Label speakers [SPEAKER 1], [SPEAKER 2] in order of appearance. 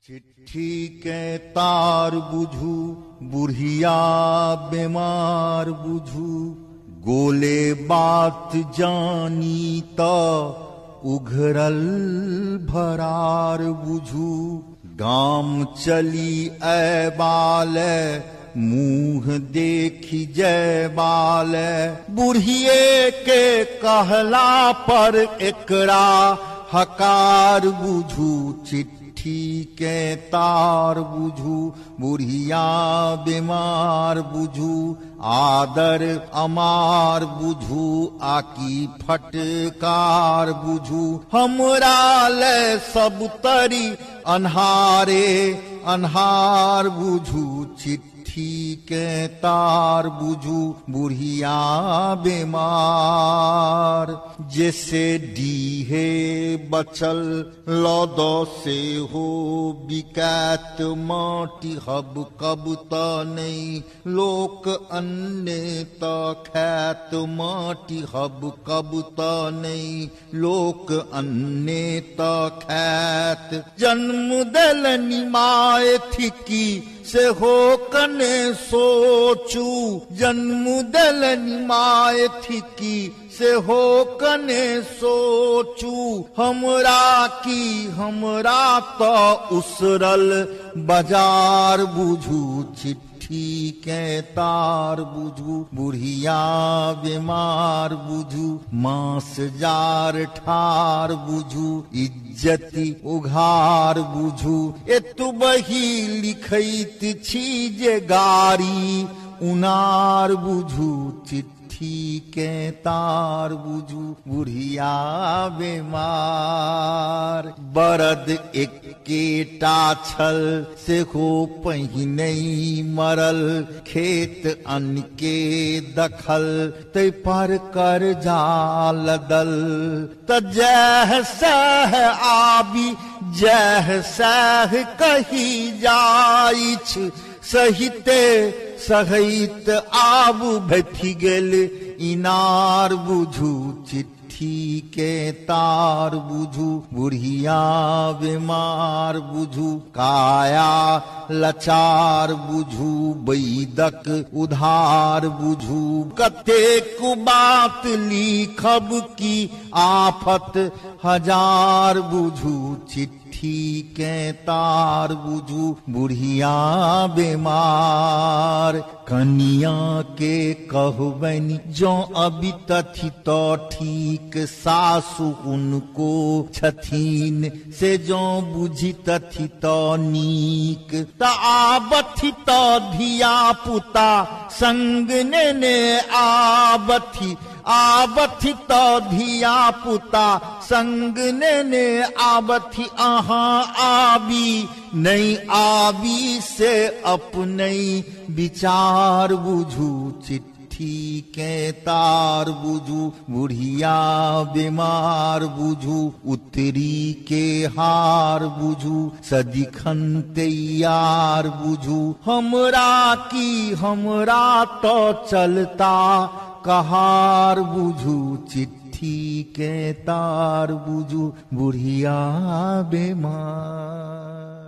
[SPEAKER 1] चिट्ठी के तार बुझू बुढ़िया बीमार बुझू गोले बात जानी तो उघरल भरार बुझू गाम चली ऐ बाल मुंह देखी जय बाल बुढ़िए के कहला पर एकरा हकार बुझू चिट्ठी के तार बुझू बुढ़िया बीमार बुझू आदर अमार बुझू आकी फटकार बुझू हमरा ले सब तरी अन्हारे अन्हार बुझू चिट्ठी के तार बुझू बुढ़िया बीमार जैसे डीहे बचल लौदो से हो बिकात माटी हब कब त नहीं लोक अन्य त खैत माटी हब कब त नहीं लोक अन्य त खैत जन्म दल निमाय थिकी से हो कने सोचू जन्म दल निमाय थिकी से हो कने सोचू हमरा की हमरा तो उसरल बाजार बुझू चिट्ठी के तार बुझू बुढ़िया बीमार बुझू मांस जार ठार बुझू इज्जती उघार बुझू एतु बही लिखैत छी जे गारी उनार बुझू चिट्ठी के तार बुझू बुढ़िया बीमार बरद एकेटा छल से हो पहिनई मरल खेत अन्न के दखल ते पर कर जाल दल त जह सह आबी जह सह कही जाइछ सहिते सहैत आब भथि गेल इनार बुझू चिट्ठी के तार बुझू बुढ़िया बीमार बुझू काया लाचार बुझू बैदक उधार बुझू कतेक बात लिखब की आफत हजार बुझू चिट्ठी के तार बुझू बुढ़िया बीमार कनिया के कहबनि जो अभी तथी तो ठीक सासु उनको छथीन से जो बुझी तथी तो नीक त आबथी तो धिया पुता संग ने आबथी आबथी तो धिया पुता संग ने आबथी अहाँ आबी नहीं आबी से अपने विचार बुझू चिट्ठी के तार बुझू बुढ़िया बीमार बुझू उतरी के हार बुझू सदिखन तैयार बुझू हमरा की हमरा तो चलता कहार बुझू चिट्ठी के तार बुझू बुढ़िया बीमार।